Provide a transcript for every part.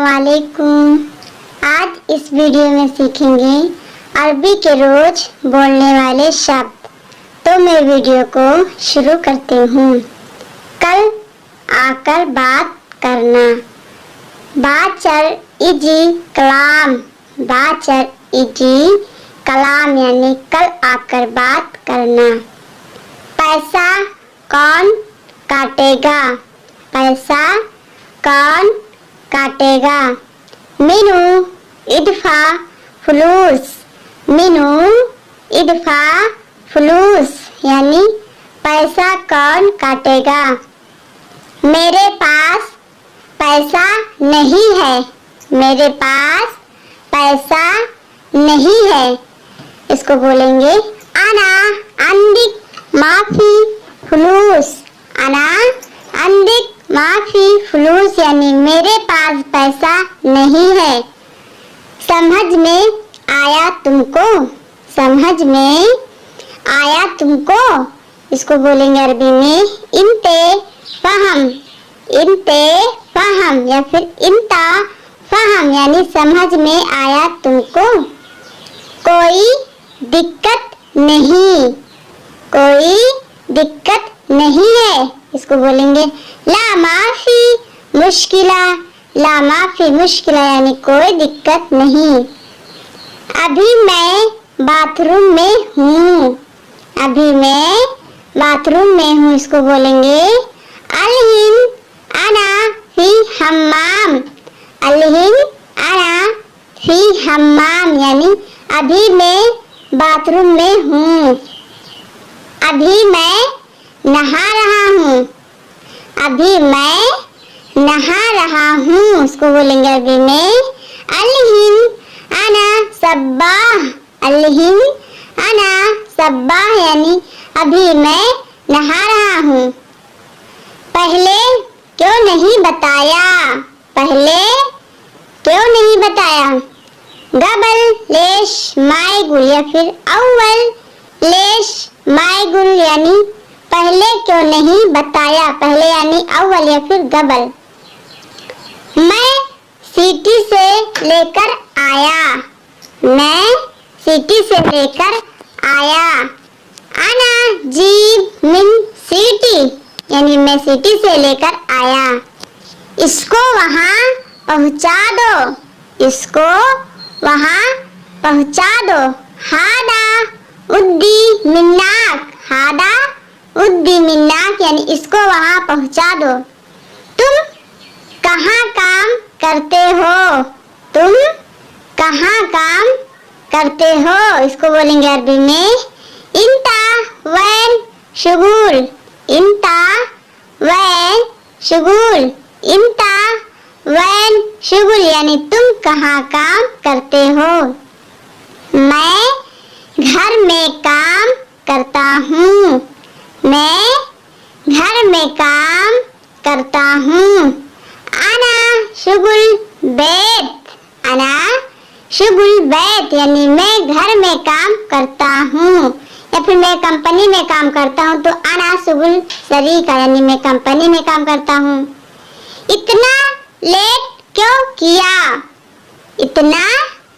अस्सलामुअलैकुम। आज इस वीडियो में सीखेंगे अरबी के रोज बोलने वाले शब्द। तो मैं वीडियो को शुरू करती हूँ। कल आकर बात करना, बाचर इजी कलाम, बाचर इजी कलाम यानी कल आकर बात करना। पैसा कौन काटेगा, पैसा कौन काटेगा। मिनू इदफा फुलूस, मिनू इदफा फुलूस यानी पैसा कौन काटेगा। मेरे पास पैसा नहीं है, मेरे पास पैसा नहीं है। इसको बोलेंगे अना अंदिक माफी फुलूस, अना अंदिक माफी फुलूस यानी मेरे पास पैसा नहीं है। समझ में आया तुमको, समझ में आया तुमको। इसको बोलेंगे अरबी में इंते फहम, इंते फहम या फिर इंता फहम यानी समझ में आया तुमको। कोई दिक्कत नहीं, कोई दिक्कत नहीं है। इसको बोलेंगे ला माफी मुश्किला, ला माफी मुश्किला यानी कोई दिक्कत नहीं। अभी मैं बाथरूम में हूँ, अभी मैं बाथरूम में हूँ। इसको बोलेंगे अलहिन अना फी हम्माम, अलहिन अना फी हम्माम यानी अभी मैं बाथरूम में हूँ। अभी मैं नहा रहा हूँ, अभी मैं नहा रहा हूँ। उसको बोलेंगे अरबी में अलहिन अना सब्बाह, अलहिन अना सब्बाह यानी अभी मैं नहा रहा हूँ। पहले क्यों नहीं बताया, पहले क्यों नहीं बताया। गबल लेश मायगुल या फिर अव्वल लेश मायगुल यानी पहले क्यों नहीं बताया, पहले यानी अव्वल या फिर गबल। मैं सिटी से लेकर आया, मैं सिटी से लेकर आया। अना जीब मिन सिटी यानी मैं सिटी से लेकर आया। इसको वहाँ पहुँचा दो, इसको वहाँ पहुँचा दो। हादा उद्दी मिन्नाक, हादा उद्दी मिन्नाक यानी इसको वहाँ पहुँचा दो। तुम कहाँ काम करते हो, तुम कहाँ काम करते हो। इसको बोलेंगे अरबी में इंता वैन शुगुल, इंता वैन शुगुल, इंता वैन शुगुल यानी तुम कहाँ काम करते हो। मैं घर में काम करता हूँ, मैं घर में काम करता हूँ। अना शुगुल बैत, अना शुगुल बैत यानी मैं घर में काम करता हूँ या फिर मैं कंपनी में काम करता हूँ तो अना शुगुल शरीका यानी मैं कंपनी में काम करता हूँ। इतना लेट क्यों किया, इतना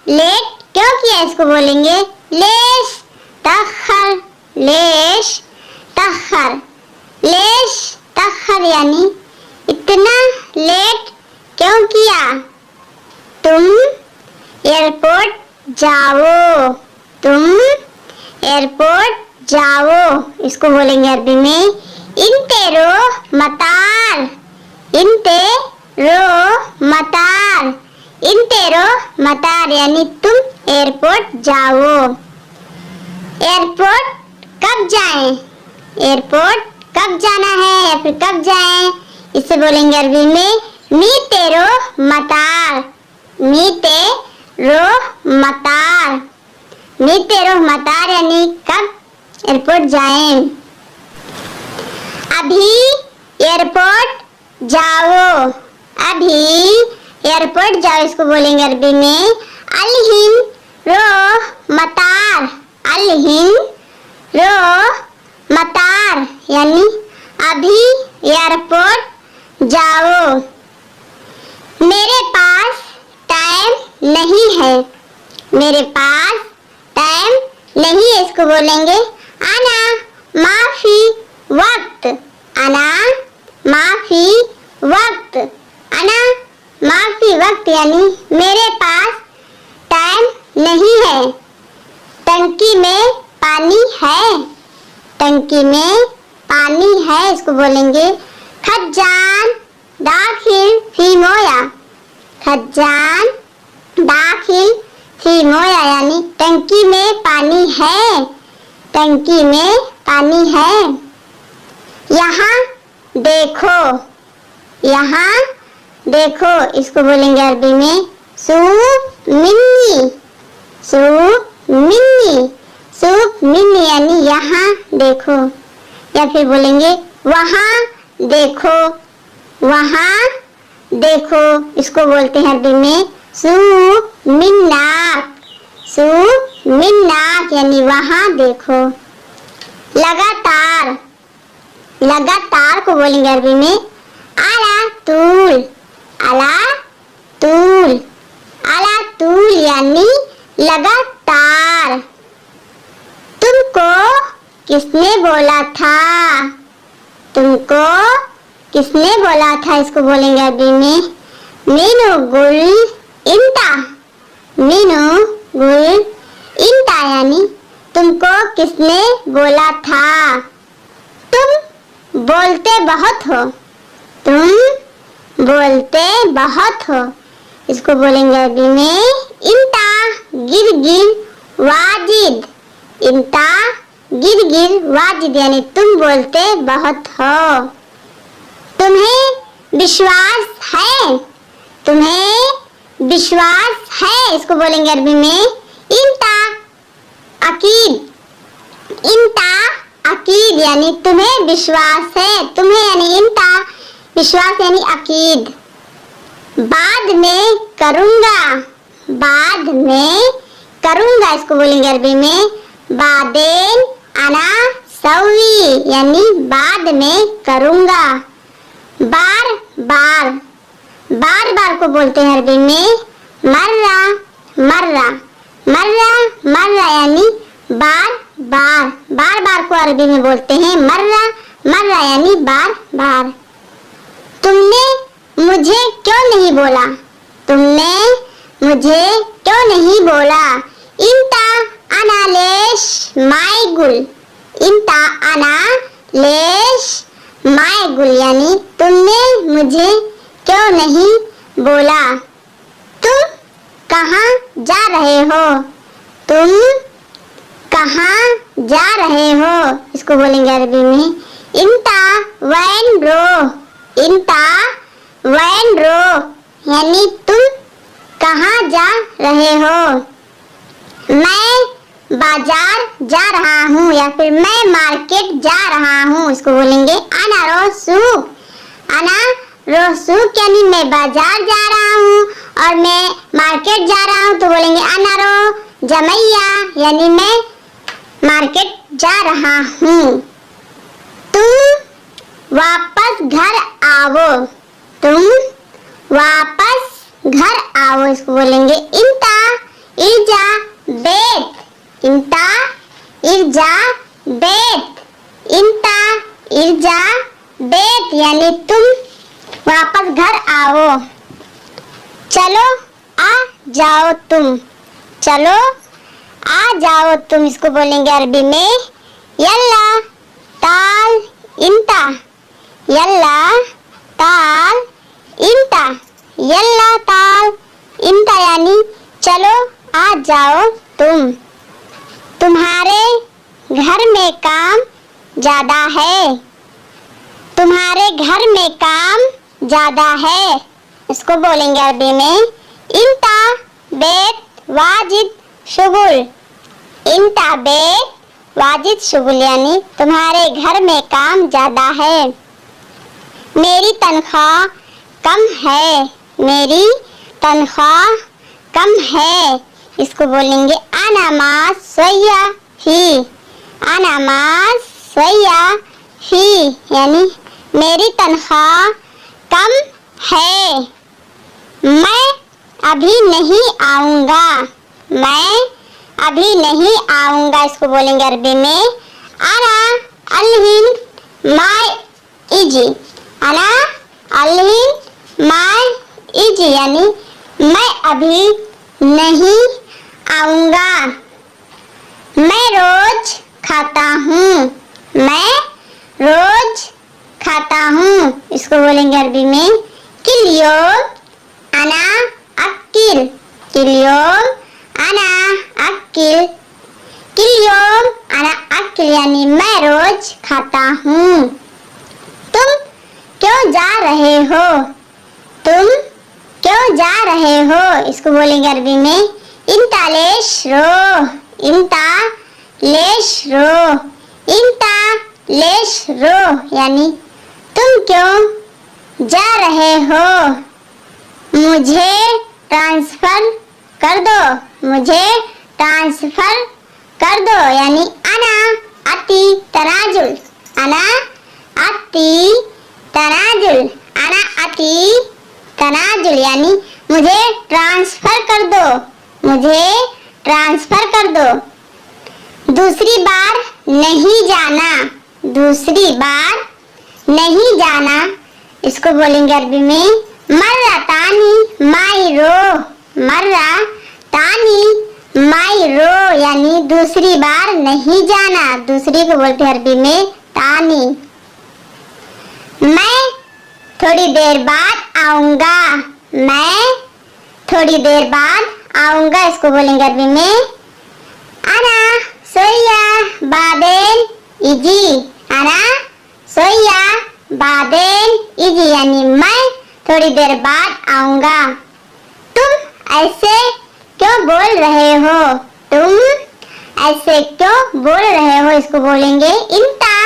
लेट क्यों किया। इसको बोलेंगे लेश तखर, लेश तखर, लेश तखर यानी इतना लेट क्यों किया। तुम एयरपोर्ट जाओ, तुम एयरपोर्ट जाओ। इसको बोलेंगे अरबी में इंतेरो मतार, इंतेरो मतार, इंतेरो मतार यानी तुम एयरपोर्ट जाओ। एयरपोर्ट कब जाएं, एयरपोर्ट कब जाना है या फिर कब जाएं। इसे बोलेंगे अरबी में मीतेरो मतार, मीतेरो मतार, मीतेरो मतार यानी कब एयरपोर्ट जाएं। अभी एयरपोर्ट जाओ, अभी एयरपोर्ट जाओ। इसको बोलेंगे अरबी में अलहिन रो मतार, अलहिन रो मतार यानी अभी एयरपोर्ट जाओ। मेरे पास नहीं है, मेरे पास टाइम नहीं है, इसको बोलेंगे अना माफी वक्त, अना माफी वक्त, अना माफी वक्त यानी मेरे पास टाइम नहीं है। टंकी में पानी है, टंकी में पानी है, इसको बोलेंगे खजान दाखिल फी मोया, खजान दाखिल फी मोया यानी टंकी में पानी है, टंकी में पानी है। यहाँ देखो, यहाँ देखो, इसको बोलेंगे अरबी में soup Minni, soup Minni, soup Minni यानी यहाँ देखो। या फिर बोलेंगे वहाँ देखो, वहाँ देखो, इसको बोलते हैं अरबी में सूप मिन्नाक, सूप मिन्नाक यानी वहाँ देखो। लगातार, लगातार को बोलेंगे अरबी में अला तूल, अला तूल, अला तूल यानी लगातार। तुमको किसने बोला था, तुमको किसने बोला था, इसको बोलेंगे अरबी में मीनू गुल इंता, मीनू गुल इंता यानी तुमको किसने बोला था। तुम बोलते बहुत हो, तुम बोलते बहुत हो, इसको बोलेंगे अरबी में इंता गिरगिर वाजिद, इंता गिरगिर वाजिद यानी तुम बोलते बहुत हो। तुम्हें विश्वास है, तुम्हें विश्वास है, इसको बोलेंगे अरबी में इंता अकीद, इंता अकीद यानी तुम्हें विश्वास है, तुम्हें यानी इंता विश्वास यानी अकीद। बाद में करूँगा, बाद में करूँगा, इसको बोलेंगे अरबी में बादेन अना सवी यानी बाद में करूँगा। बार बार, बार बार को बोलते हैं अरबी में मर्रा मर्रा, मर्रा मर्रा यानी बार बार, बार बार को अरबी में बोलते हैं मर्रा मर्रा यानी बार बार। तुमने मुझे क्यों नहीं बोला, तुमने मुझे क्यों नहीं बोला। इंता अना लेश माय गुल, इंता अना लेश माय गुल यानी तुमने मुझे क्यों नहीं बोला। तुम कहाँ जा रहे हो, तुम कहाँ जा रहे हो, इसको बोलेंगे अरबी में इंता वैन रो, इंता वैन रो यानी तुम कहाँ जा रहे हो। मैं बाजार जा रहा हूँ या फिर मैं मार्केट जा रहा हूँ, इसको बोलेंगे अना रोसूक, अना रोसूक यानी मैं बाजार जा रहा हूँ और मैं मार्केट जा रहा हूँ, तो बोलेंगे अना रो जमैया यानी मैं मार्केट जा रहा हूँ। तुम वापस घर आओ, तुम वापस घर आओ, इसको बोलेंगे इंता इर्जा बेत, इंता इर्जा बेत, इंता इर्जा बेत यानी तुम वापस घर आओ। चलो आ जाओ तुम, चलो आ जाओ तुम, इसको बोलेंगे अरबी में यल्ला ताल इंता, यल्ला ताल इंता, यल्ला ताल इंता यानी चलो आ जाओ तुम। तुम्हारे घर में काम ज्यादा है, तुम्हारे घर में काम ज्यादा है, इसको बोलेंगे अरबी में इंता बेत वाजिद शुगुल, इंता बेत वाजिद शुगुल यानी तुम्हारे घर में काम ज्यादा है। मेरी तनख्वाह कम है, मेरी तनख्वाह कम है, इसको बोलेंगे अनामाज स्वया ही, अनामाज स्वया ही यानी मेरी तनख्वाह कम है। मैं अभी नहीं आऊंगा, मैं अभी नहीं आऊंगा। इसको बोलेंगे अरबी में अना अलहिन माय इजी, अना अलहिन माय इजी यानी मैं अभी नहीं आऊंगा। मैं रोज खाता हूँ, मैं रोज खाता हूँ। इसको बोलेंगे अरबी में किलियोम अना अक्किल, किलियोम अना अक्किल, किलियोम अना अक्किल यानी मैं रोज खाता हूँ। तुम क्यों जा रहे हो, तुम क्यों जा रहे हो। इसको बोलेंगे अरबी में इंता लेश रो, इंता लेश रो, इंता लेश रो यानी तुम क्यों जा रहे हो। मुझे ट्रांसफर कर दो, मुझे ट्रांसफर कर दो यानी अना अति तनाजुल, अना अति तनाजुल, अना अति तनाजुल यानी मुझे ट्रांसफर कर दो, मुझे ट्रांसफर कर दो। दूसरी बार नहीं जाना, दूसरी बार नहीं जाना। इसको बोलेंगे अरबी में मर्रा तानी माई रो, मर्रा तानी माई रो यानी दूसरी बार नहीं जाना। दूसरी को बोलते हैं अरबी में तानी। मैं थोड़ी देर बाद आऊंगा, मैं थोड़ी देर बाद आऊंगा। इसको बोलेंगे अरबी में अना सोया बादेन इजी, अना सोया बादेन इजी यानी मैं थोड़ी देर बाद आऊंगा। तुम ऐसे क्यों बोल रहे हो, तुम ऐसे क्यों बोल रहे हो। इसको बोलेंगे इंता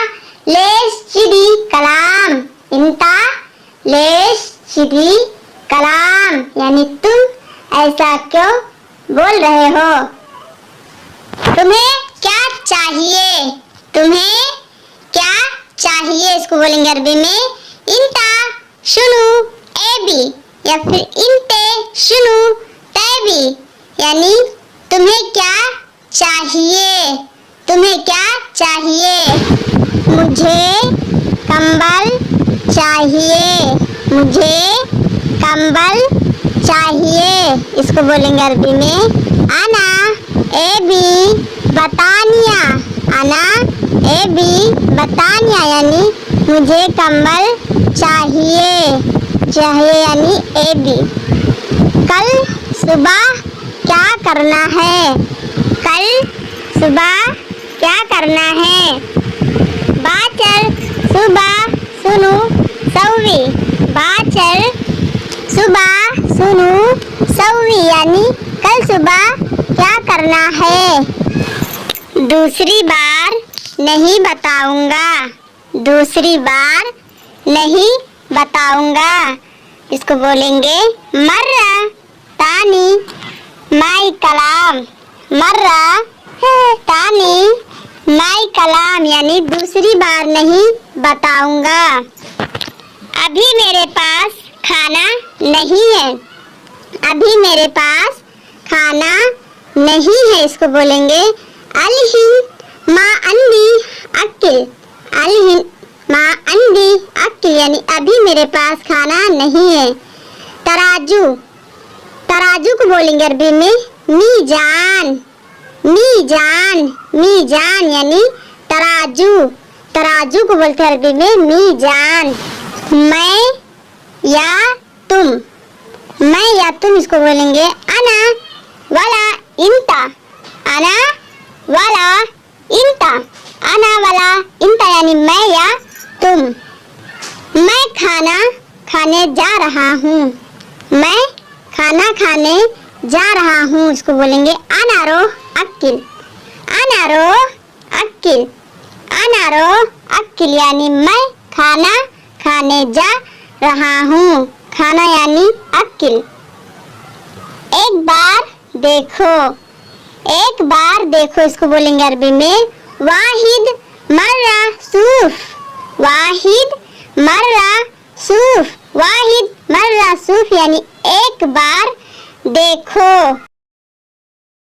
लेश चिदी कलाम, इंता लेश चिदी कलाम यानी तुम ऐसा क्यों बोल रहे हो। तुम्हें क्या चाहिए, तुम्हें क्या चाहिए। इसको बोलेंगे अरबी में इंता शुनु एबी या फिर इंते शुनु तैबी यानी तुम्हें क्या चाहिए, तुम्हें क्या चाहिए। मुझे कंबल चाहिए, मुझे कंबल चाहिए। इसको बोलेंगे अरबी में अना एबी बतानिया, अना एबी बतानिया यानी मुझे कंबल चाहिए, चाहिए यानी एबी। कल सुबह क्या करना है, कल सुबह क्या करना है। बाचर सुबह सुनु सौवी, बाचर सुबह सुनु सौवी यानी कल सुबह क्या करना है। दूसरी बार नहीं बताऊंगा, दूसरी बार नहीं बताऊंगा। इसको बोलेंगे मर्रा तानी माई कलाम, मर्रा तानी माई कलाम यानी दूसरी बार नहीं बताऊंगा। अभी मेरे पास खाना नहीं है, अभी मेरे पास खाना नहीं है। इसको बोलेंगे अलहिन मा अंदी अक्किल, अलहिन मा अंदी अक्किल यानी अभी मेरे पास खाना नहीं है। तराजू, तराजू को बोलेंगे अरबी में मीजान, मीजान, मीजान यानी तराजू, तराजू को बोलते हैं अरबी में मीजान। मैं या तुम, मैं या तुम। इसको बोलेंगे अना वाला इंता, अना वाला इंता, अना वाला इंता यानी मैं या तुम। मैं खाना खाने जा रहा हूँ, मैं खाना खाने जा रहा हूँ। इसको बोलेंगे अनारो अक्किल, अनारो अक्किल, अनारो अक्किल यानी मैं खाना खाने जा रहा हूँ। खाना यानी अक्किल। एक बार देखो, एक बार देखो। इसको बोलेंगे अरबी में वाहिद मर्रा सूफ, वाहिद मर्रा सूफ, वाहिद मर्रा सूफ यानी एक बार देखो